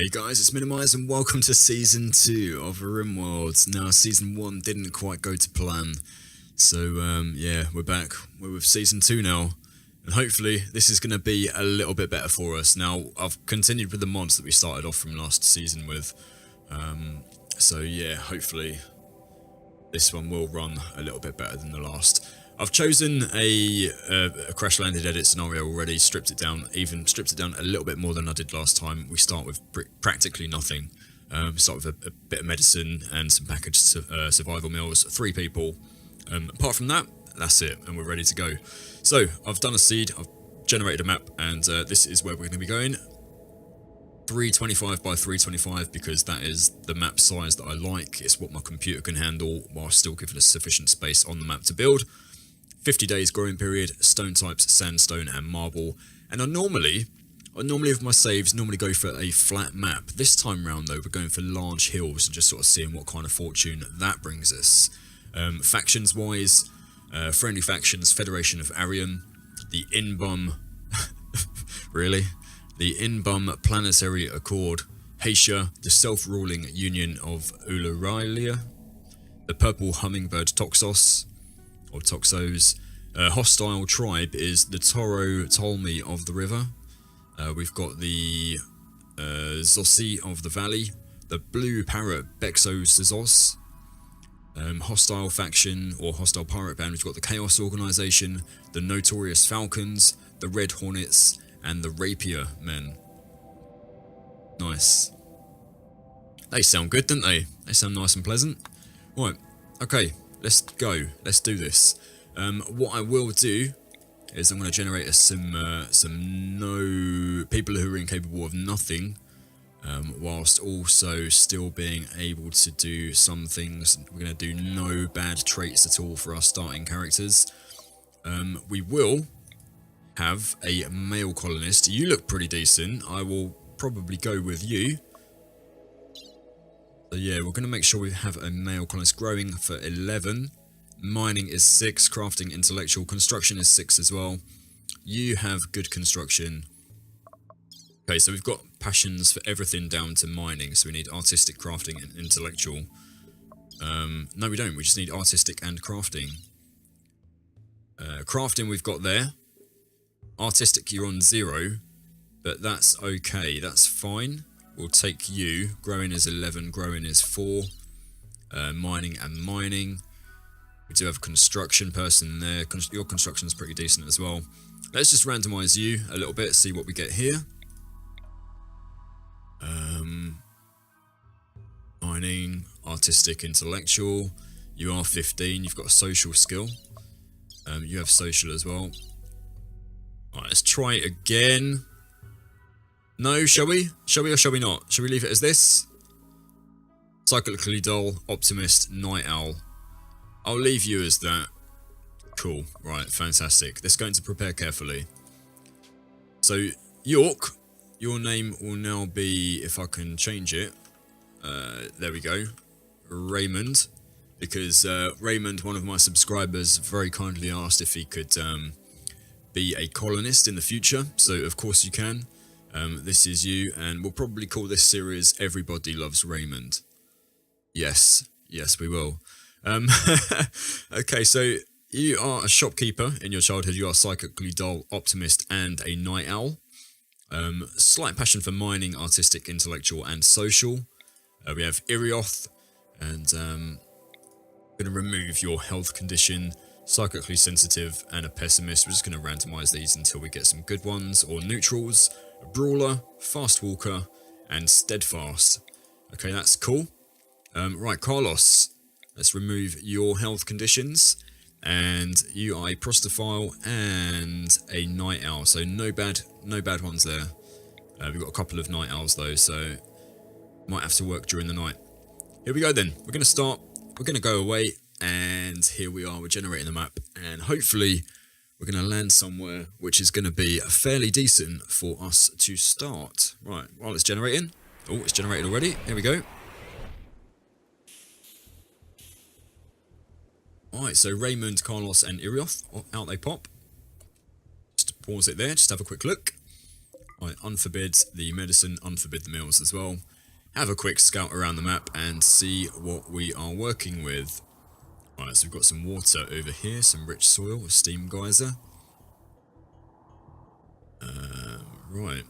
Hey guys, it's Minnowmize and welcome to Season 2 of Rimworld. Now, Season 1 didn't quite go to plan, so yeah, we're back. We're with Season 2 now, and hopefully this is going to be a little bit better for us. Now, I've continued with the mods that we started off from last season with, so yeah, hopefully this one will run a little bit better than the last. I've chosen a crash landed edit scenario already, stripped it down a little bit more than I did last time. We start with practically nothing. We start with a bit of medicine and some packaged survival meals, 3 people. Apart from that, that's it, and we're ready to go. So, I've done a seed, I've generated a map, and this is where we're going to be going. 325 by 325 because that is the map size that I like. It's what my computer can handle while still giving us sufficient space on the map to build. 50 days growing period, stone types, sandstone and marble. And I normally with my saves, go for a flat map. This time round though, we're going for large hills and just sort of seeing what kind of fortune that brings us. Factions wise, friendly factions, Federation of Arian, the Inbum, really? The Inbum Planetary Accord, Hatia, the self-ruling Union of Ularia, the Purple Hummingbird Toxos, or Toxos. Hostile tribe is the Toro Tolmi of the river. We've got the Zossi of the valley, the Blue Parrot Bexos. Hostile faction or hostile pirate band, we've got the Chaos Organization, the Notorious Falcons, the Red Hornets, and the Rapier Men. Nice. They sound good, don't they? They sound nice and pleasant. Right, okay. Let's go. Let's do this. What I will do is I'm going to generate some no people who are incapable of nothing, whilst also still being able to do some things. We're going to do no bad traits at all for our starting characters. We will have a male colonist. You look pretty decent. I will probably go with you. So yeah, we're going to make sure we have a male colonist. Growing for 11. Mining is 6. Crafting, intellectual. Construction is 6 as well. You have good construction. Okay, so we've got passions for everything down to mining. So we need artistic, crafting, and intellectual. No, we don't. We just need artistic and crafting. Crafting we've got there. Artistic, you're on 0. But that's okay. That's fine. We'll take you. Growing is 11, growing is 4. Mining and mining. We do have a construction person there. Your construction is pretty decent as well. Let's just randomize you a little bit, see what we get here. Mining, artistic, intellectual. You are 15, you've got a social skill. You have social as well. Alright, let's try it again. No, shall we? Shall we or shall we not? Shall we leave it as this? Cyclically dull, optimist, night owl. I'll leave you as that. Cool. Right, fantastic. Let's go into prepare carefully. So, York, your name will now be, if I can change it, there we go, Raymond. Because Raymond, one of my subscribers, very kindly asked if he could be a colonist in the future. So, of course you can. This is you, and we'll probably call this series Everybody Loves Raymond. Yes, we will. Okay, so you are a shopkeeper in your childhood. You are psychically dull, optimist, and a night owl. Slight passion for mining, artistic, intellectual, and social. We have Irioth, and I'm going to remove your health condition, psychically sensitive, and a pessimist. We're just going to randomize these until we get some good ones, or neutrals. A brawler, fast walker, and steadfast. Okay, that's cool. Right, Carlos. Let's remove your health conditions. And you are a prostophile and a night owl. So no bad ones there. We've got a couple of night owls though, so might have to work during the night. Here we go then. We're going to start. We're going to go away. And here we are. We're generating the map. And hopefully we're going to land somewhere which is going to be fairly decent for us to start. Right, while it's generating. Oh, it's generated already. Here we go. Alright, so Raymond, Carlos, and Irioth, out they pop. Just pause it there, just have a quick look. Right, unforbid the medicine, unforbid the meals as well. Have a quick scout around the map and see what we are working with. Right, so we've got some water over here, some rich soil, a steam geyser. Right.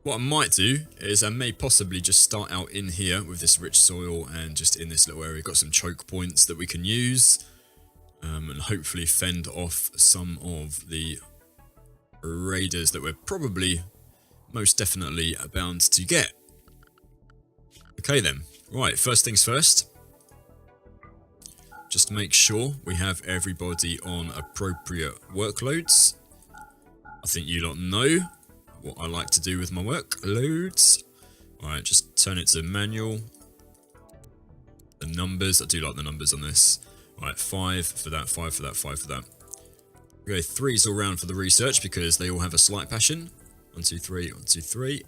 What I might do is I may possibly just start out in here with this rich soil and just in this little area. Got some choke points that we can use and hopefully fend off some of the raiders that we're probably most definitely bound to get. Okay then, right, first things first. Just make sure we have everybody on appropriate workloads. I think you lot know what I like to do with my workloads. Alright, just turn it to manual. The numbers, I do like the numbers on this. Alright, 5 for that, 5 for that, 5 for that. We go 3s all round for the research because they all have a slight passion. 1, 2, 3, 1, 2, 3.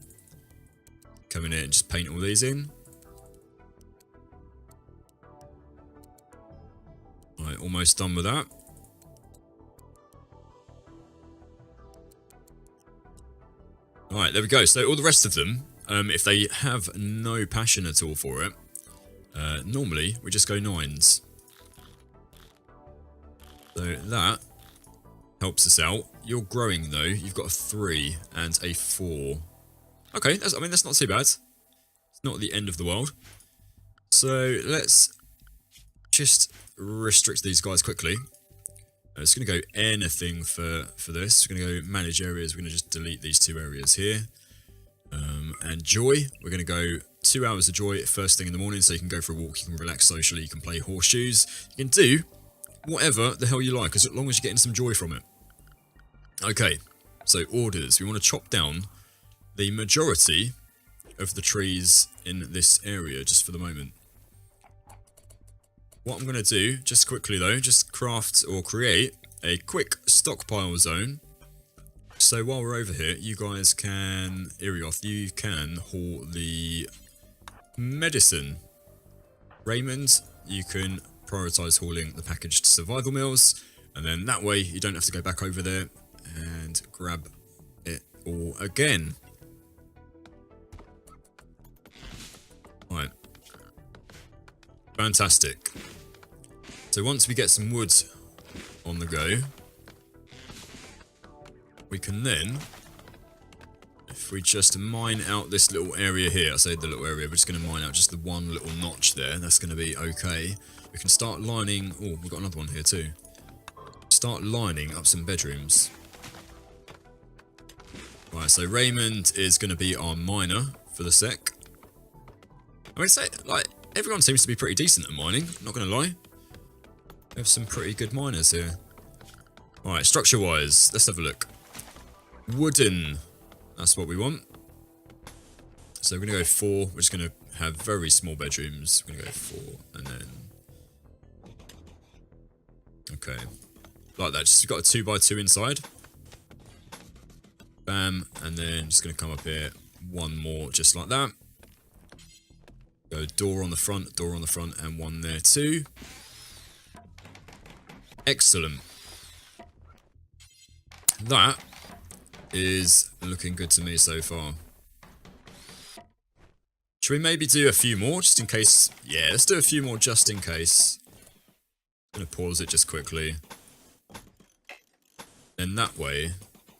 Come in here and just paint all these in. Alright, almost done with that. Alright, there we go. So all the rest of them, if they have no passion at all for it, normally we just go 9s. So that helps us out. You're growing though. You've got a 3 and a 4. Okay, I mean that's not too bad. It's not the end of the world. So let's just restrict these guys quickly. It's going to go anything for this. We're going to go manage areas. We're going to just delete these 2 areas here. And joy, we're going to go 2 hours of joy first thing in the morning, so you can go for a walk, you can relax socially, you can play horseshoes, you can do whatever the hell you like, as long as you're getting some joy from it. Okay, so orders. We want to chop down the majority of the trees in this area just for the moment. What I'm going to do, just quickly though, just craft or create a quick stockpile zone. So while we're over here, you guys can, Irioth, you can haul the medicine. Raymond, you can prioritise hauling the packaged survival meals. And then that way you don't have to go back over there and grab it all again. Right. Fantastic. So once we get some wood on the go, we can then, if we just mine out this little area here, I say the little area, we're just going to mine out just the one little notch there, that's going to be okay. We can start lining, oh, we've got another one here too. Start lining up some bedrooms. Right, so Raymond is going to be our miner for the sec. I mean, say, like, everyone seems to be pretty decent at mining, not going to lie. We have some pretty good miners here. Alright, structure-wise, let's have a look. Wooden, that's what we want. So we're going to go 4, we're just going to have very small bedrooms. We're going to go 4, and then... Okay, like that, just got a 2x2 inside. Bam, and then just going to come up here, 1 more, just like that. Go door on the front, and 1 there too. Excellent. That is looking good to me so far. Should we maybe do a few more just in case? Yeah, let's do a few more just in case. I'm going to pause it just quickly. And that way,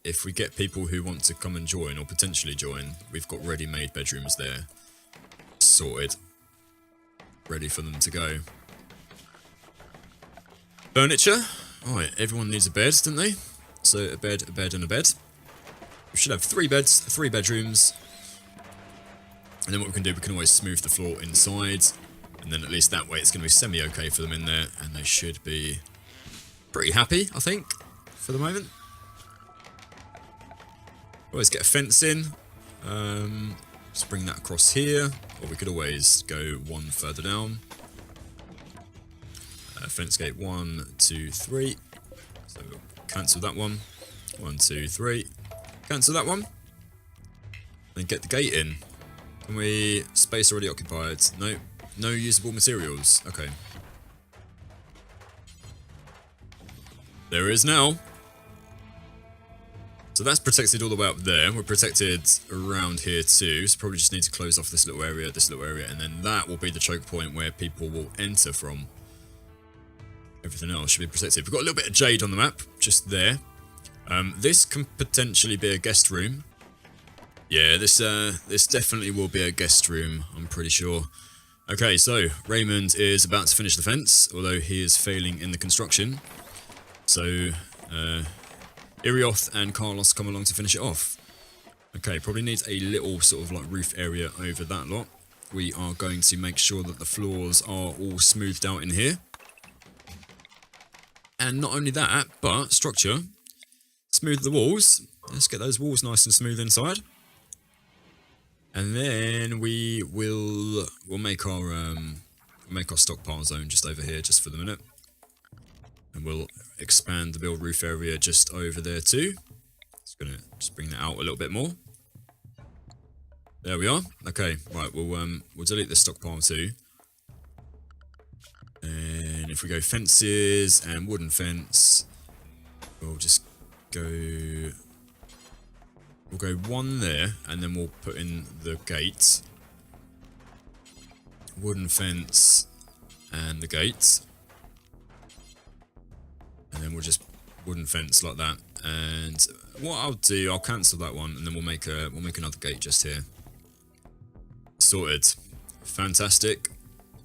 if we get people who want to come and join or potentially join, we've got ready-made bedrooms there. Sorted. Ready for them to go. Furniture. Alright, everyone needs a bed, don't they? So a bed, and a bed. We should have 3 beds, 3 bedrooms. And then what we can do, we can always smooth the floor inside. And then at least that way it's going to be semi-okay for them in there. And they should be pretty happy, I think, for the moment. Always get a fence in. Just bring that across here. Or we could always go 1 further down. Fence gate 1, 2, 3. So we'll cancel that one. 1, 2, 3. Cancel that one. Then get the gate in. Can we... Space already occupied. No. No usable materials. Okay. There is now. So that's protected all the way up there. We're protected around here too. So probably just need to close off this little area, and then that will be the choke point where people will enter from. Everything else should be protected. We've got a little bit of jade on the map, just there. This can potentially be a guest room. Yeah, this definitely will be a guest room, I'm pretty sure. Okay, so Raymond is about to finish the fence, although he is failing in the construction. So, Irioth and Carlos come along to finish it off. Okay, probably needs a little sort of like roof area over that lot. We are going to make sure that the floors are all smoothed out in here. And not only that, but structure. Smooth the walls. Let's get those walls nice and smooth inside. And then we'll make our stockpile zone just over here, just for the minute. And we'll expand the build roof area just over there too. Just gonna bring that out a little bit more. There we are. Okay, right. We'll delete this stockpile too. And if we go fences and wooden fence, we'll just go. We'll go one there, and then we'll put in the gate. Wooden fence and the gate. And then we'll just wooden fence like that. And what I'll do, I'll cancel that one, and then we'll make another gate just here. Sorted. Fantastic.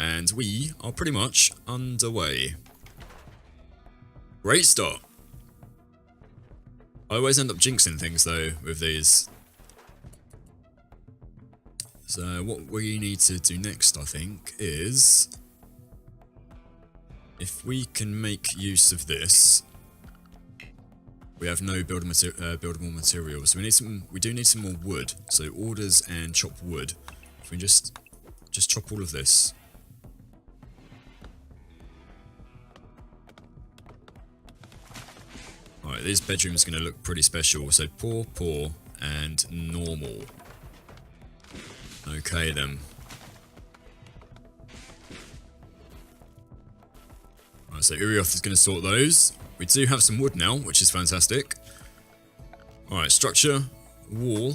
And we are pretty much underway. Great start. I always end up jinxing things though with these. So what we need to do next, I think, is if we can make use of this. We have no buildable materials. So we do need some more wood. So orders and chop wood. If we just chop all of this. Alright, this bedroom is going to look pretty special. So poor, and normal. Okay then. Alright, so Irioth is going to sort those. We do have some wood now, which is fantastic. Alright, structure, wall.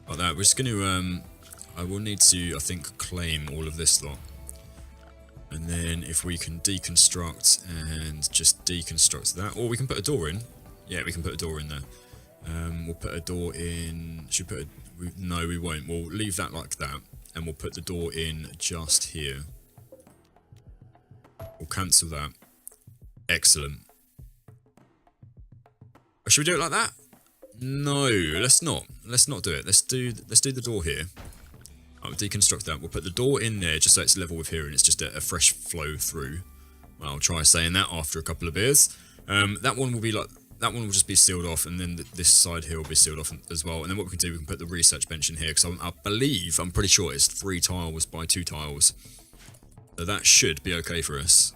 Like that. We're just going to, I will need to, I think, claim all of this lot. And then if we can deconstruct and just deconstruct that, or we can put a door in. Yeah, we can put a door in there. We'll put a door in. Should we put a, no, we won't. We'll leave that like that, and we'll put the door in just here. We'll cancel that. Excellent. Or should we do it like that? No, let's not. Let's not do it. Let's do the door here. I'll deconstruct that. We'll put the door in there just so it's level with here and it's just a fresh flow through. Well, I'll try saying that after a couple of beers. That one will be like, that one will just be sealed off, and then this side here will be sealed off as well. And then what we can do, we can put the research bench in here, because I'm pretty sure it's 3 tiles by 2 tiles. So that should be okay for us.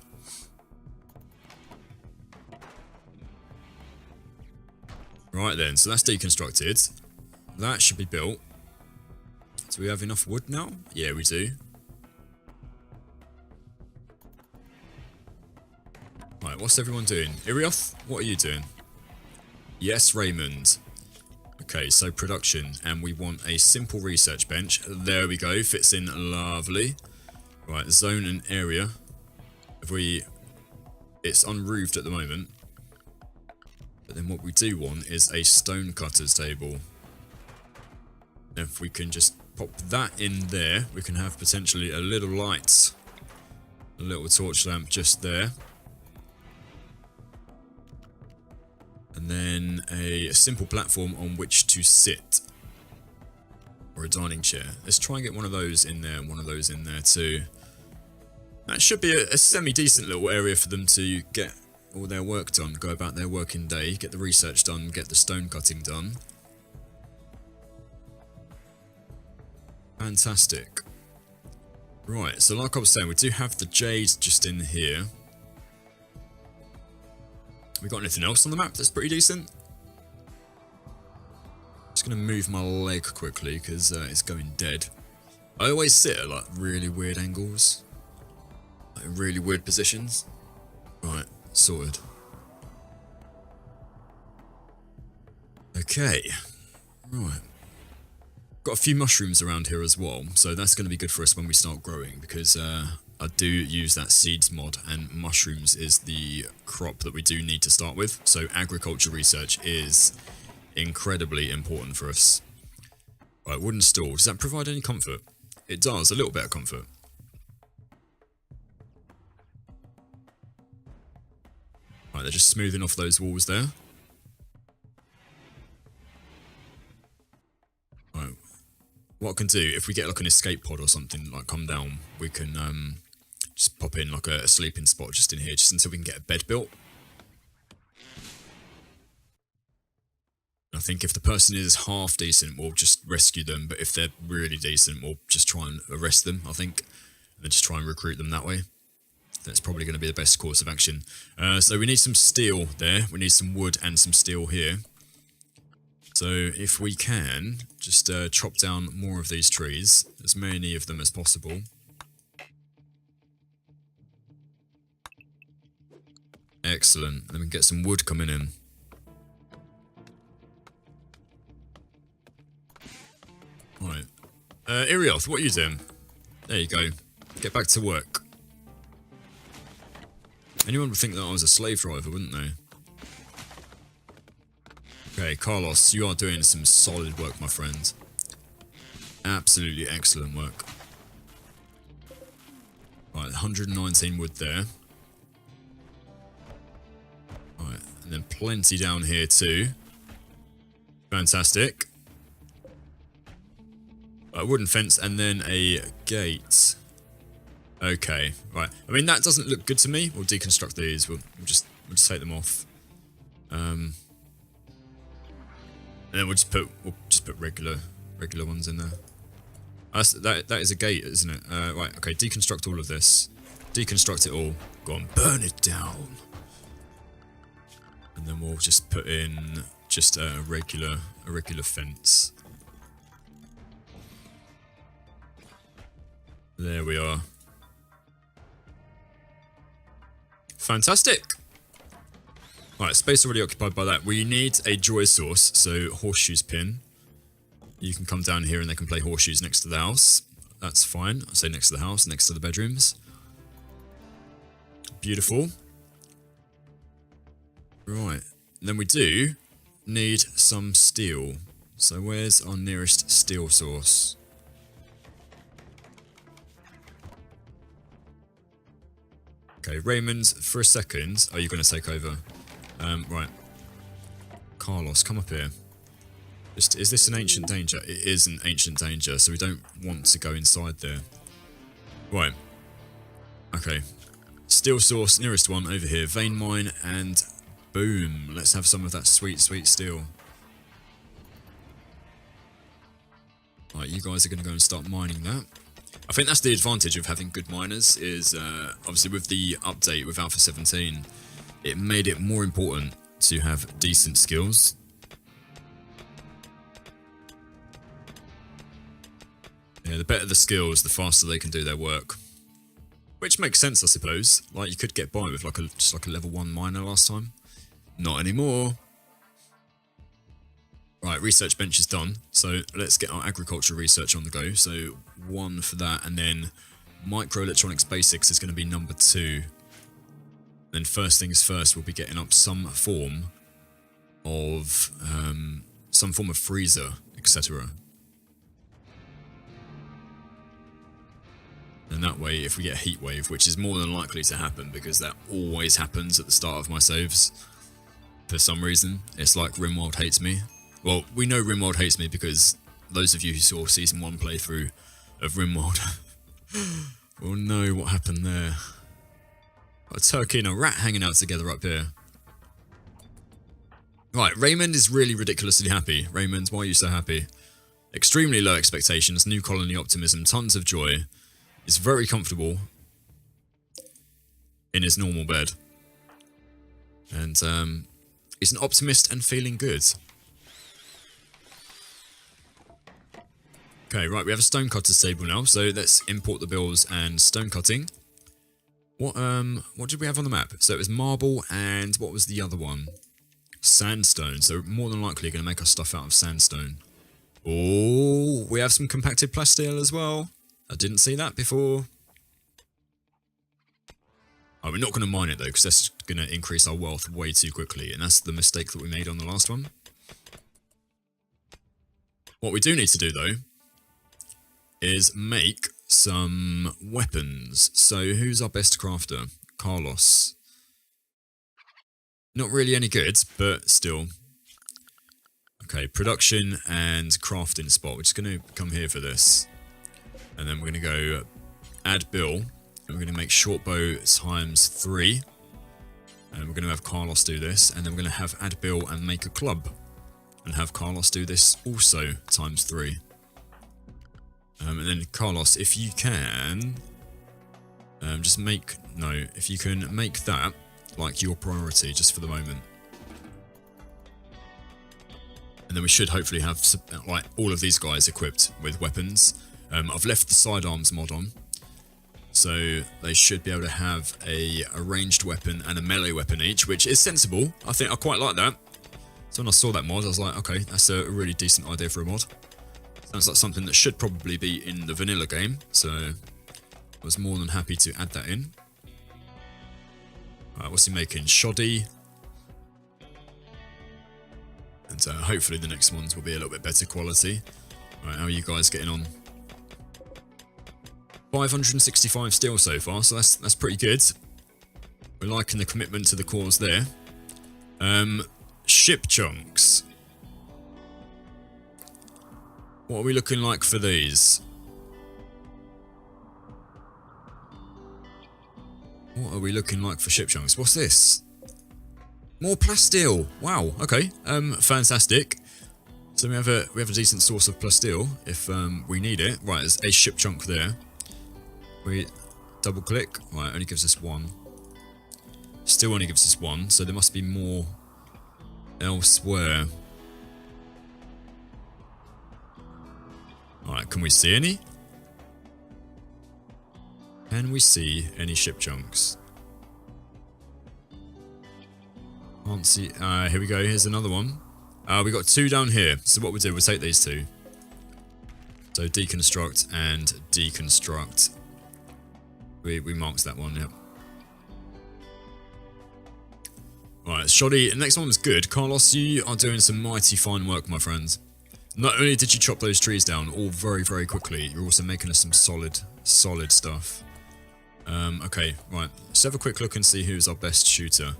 Right then, so that's deconstructed. That should be built. Do we have enough wood now? Yeah, we do. Right, what's everyone doing? Irioth, what are you doing? Yes, Raymond. Okay, so production, and we want a simple research bench. There we go, fits in lovely. Right, zone and area. It's unroofed at the moment. But then what we do want is a stone cutter's table. If we can just pop that in there, we can have potentially a little light, a little torch lamp just there. And then a simple platform on which to sit. Or a dining chair. Let's try and get one of those in there and one of those in there too. That should be a semi-decent little area for them to get all their work done, go about their working day, get the research done, get the stone cutting done. Fantastic. Right, so like I was saying, we do have the jade just in here. We got anything else on the map that's pretty decent? Just gonna move my leg quickly because it's going dead. I always sit at like really weird angles, like really weird positions. Right, sorted. Okay, right. Got a few mushrooms around here as well, so that's going to be good for us when we start growing, because I do use that seeds mod, and mushrooms is the crop that we do need to start with, so agriculture research is incredibly important for us. Right, wooden stool. Does that provide any comfort? It does, a little bit of comfort. Right, they're just smoothing off those walls there. Right, what I can do, if we get like an escape pod or something, like come down, we can just pop in like a sleeping spot just in here, just until we can get a bed built. I think if the person is half decent, we'll just rescue them, but if they're really decent, we'll just try and arrest them, I think, and then just try and recruit them that way. That's probably going to be the best course of action. So we need some steel there, we need some wood and some steel here. So if we can, just chop down more of these trees, as many of them as possible. Excellent, then we can get some wood coming in. Right. Irioth, what are you doing? There you go. Get back to work. Anyone would think that I was a slave driver, wouldn't they? Okay, Carlos, you are doing some solid work, my friend. Absolutely excellent work. Right, 119 wood there. Right, and then plenty down here too. Fantastic. A wooden fence and then a gate. Okay, right. I mean, that doesn't look good to me. We'll deconstruct these. We'll just take them off. And then we'll just put regular ones in there. That is a gate, isn't it? Right. Okay. Deconstruct all of this. Deconstruct it all. Go on, burn it down. And then we'll just put in just a regular fence. There we are. Fantastic! Right, space already occupied by that. We need a joy source, so horseshoes pin. You can come down here and they can play horseshoes next to the house. That's fine. I say next to the house, next to the bedrooms. Beautiful. Right, and then we do need some steel. So where's our nearest steel source? Okay, Raymond, for a second, are you going to take over? Right. Carlos, come up here. Is this an ancient danger? It is an ancient danger, so we don't want to go inside there. Right. Okay. Steel source, nearest one over here. Vein mine, and boom. Let's have some of that sweet, sweet steel. Right, you guys are going to go and start mining that. I think that's the advantage of having good miners, is obviously with the update with Alpha 17, it made it more important to have decent skills. Yeah, the better the skills, the faster they can do their work. Which makes sense, I suppose. Like, you could get by with just like a level 1 miner last time. Not anymore. Right, research bench is done, so let's get our agriculture research on the go. So 1 for that, and then microelectronics basics is going to be number 2. Then first things first, we'll be getting up some form of freezer, etc. And that way, if we get a heat wave, which is more than likely to happen because that always happens at the start of my saves, for some reason, it's like Rimworld hates me. Well, we know Rimworld hates me because those of you who saw Season 1 playthrough of Rimworld will know what happened there. A turkey and a rat hanging out together up here. Right, Raymond is really ridiculously happy. Raymond, why are you so happy? Extremely low expectations, new colony optimism, tons of joy. Is very comfortable in his normal bed. And he's an optimist and feeling good. Okay, right, we have a stonecutter table now, so let's import the bills and stone cutting. What did we have on the map? So it was marble and what was the other one? Sandstone. So more than likely going to make our stuff out of sandstone. Oh, we have some compacted plasteel as well. I didn't see that before. Oh, we're not going to mine it though, because that's going to increase our wealth way too quickly. And that's the mistake that we made on the last one. What we do need to do though, is make some weapons. So who's our best crafter? Carlos. Not really any good, but still. Okay, production and crafting spot. We're just going to come here for this. And then we're going to go add Bill. And we're going to make short bow times 3. And we're going to have Carlos do this. And then we're going to have add Bill and make a club. And have Carlos do this also times 3. And then Carlos, if you can, just make, no, if you can make that like your priority just for the moment. And then we should hopefully have like all of these guys equipped with weapons. I've left the sidearms mod on, so they should be able to have a ranged weapon and a melee weapon each, which is sensible. I think I quite like that. So when I saw that mod, I was like, okay, that's a really decent idea for a mod. Sounds like something that should probably be in the vanilla game, so I was more than happy to add that in. Alright, what's he making? Shoddy. And hopefully the next ones will be a little bit better quality. Alright, how are you guys getting on? 565 steel so far, so that's pretty good. We're liking the commitment to the cause there. Ship chunks. What are we looking like for these? What are we looking like for ship chunks? What's this? More plasteel. Wow. Okay. Fantastic. So we have a decent source of plasteel if we need it. Right. There's a ship chunk there. We double click. Right. Only gives us 1. Still only gives us 1. So there must be more elsewhere. Alright, can we see any? Can we see any ship chunks? Can't see. Here we go. Here's another one. We got 2 down here. So what we'll do, we'll take these 2. So deconstruct and deconstruct. We marked that one, yep. Alright, Shoddy. The next one was good. Carlos, you are doing some mighty fine work, my friends. Not only did you chop those trees down all very, very quickly, you're also making us some solid stuff. Okay, right. Let's have a quick look and see who's our best shooter.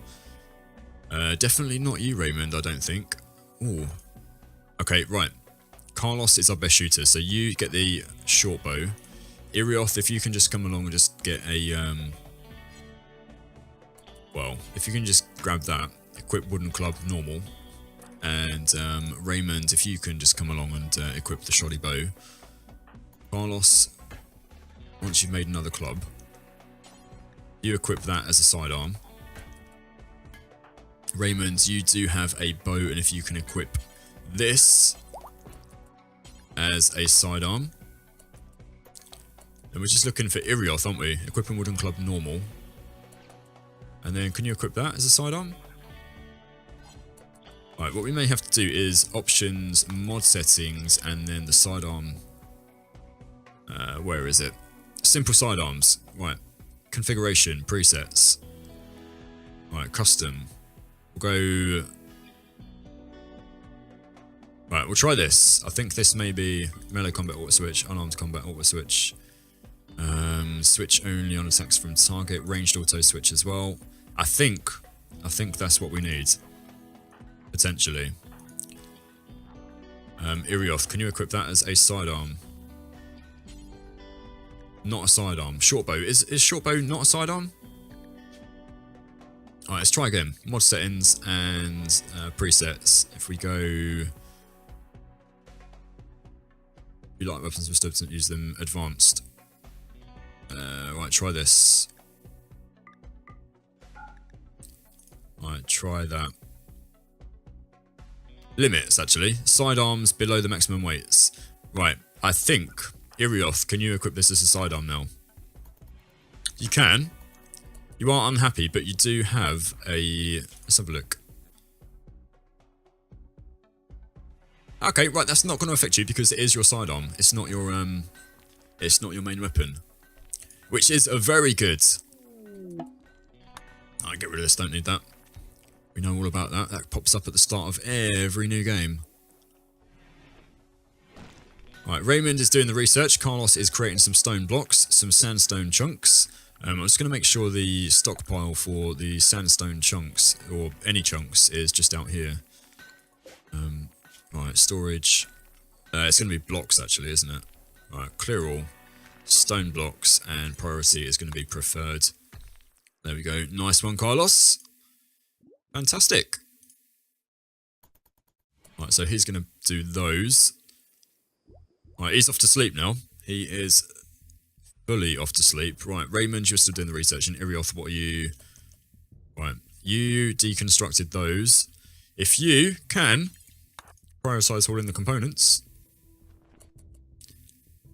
Definitely not you, Raymond, I don't think. Ooh. Okay, right. Carlos is our best shooter, so you get the short bow. Irioth, if you can just come along and just get a... well, if you can just grab that, equip wooden club normal. And Raymond, if you can just come along and equip the shoddy bow. Carlos, once you've made another club, you equip that as a sidearm. Raymond, you do have a bow, and if you can equip this as a sidearm. And we're just looking for Irioth, aren't we? Equipping wooden club normal. And then can you equip that as a sidearm? Right, what we may have to do is options, mod settings, and then the sidearm. Where is it? Simple sidearms. Right. Configuration, presets. Right, custom. We'll go... Right, we'll try this. I think this may be melee combat auto switch, unarmed combat auto switch. Switch only on attacks from target, ranged auto switch as well. I think that's what we need. Potentially. Irioth, can you equip that as a sidearm? Not a sidearm. Shortbow. Is shortbow not a sidearm? Alright, let's try again. Mod settings and presets. If we go... You like weapons with stubs, don't use them. Advanced. Right, try this. Right, try that. Limits, actually. Sidearms below the maximum weights. Right, I think... Irioth, can you equip this as a sidearm now? You can. You are unhappy, but you do have a... Let's have a look. Okay, right, that's not going to affect you because it is your sidearm. It's not your main weapon. Which is a very good. Alright, get rid of this, don't need that. We know all about that. That pops up at the start of every new game. Right, Raymond is doing the research. Carlos is creating some stone blocks, some sandstone chunks. I'm just going to make sure the stockpile for the sandstone chunks, or any chunks, is just out here. Right, storage. It's going to be blocks actually, isn't it? Right, clear all. Stone blocks, and priority is going to be preferred. There we go. Nice one, Carlos. Fantastic. Right, so he's going to do those. Right, he's off to sleep now. He is fully off to sleep. Right, Raymond, you're still doing the research. And Irioth, what are you? Right, you deconstructed those. If you can prioritize hauling the components.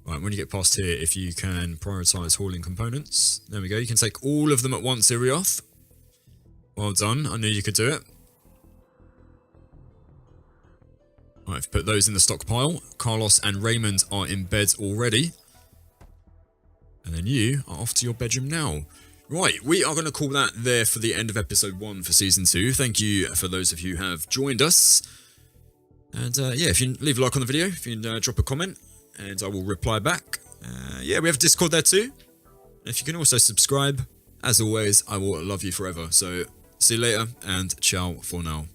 Right, when you get past here, if you can prioritize hauling components. There we go. You can take all of them at once, Irioth. Well done. I knew you could do it. Right, I've put those in the stockpile. Carlos and Raymond are in bed already. And then you are off to your bedroom now. Right, we are going to call that there for the end of episode 1 for season 2. Thank you for those of you who have joined us. And yeah, if you leave a like on the video, if you can drop a comment, and I will reply back. Yeah, we have a Discord there too. If you can also subscribe, as always, I will love you forever. So see you later, and ciao for now.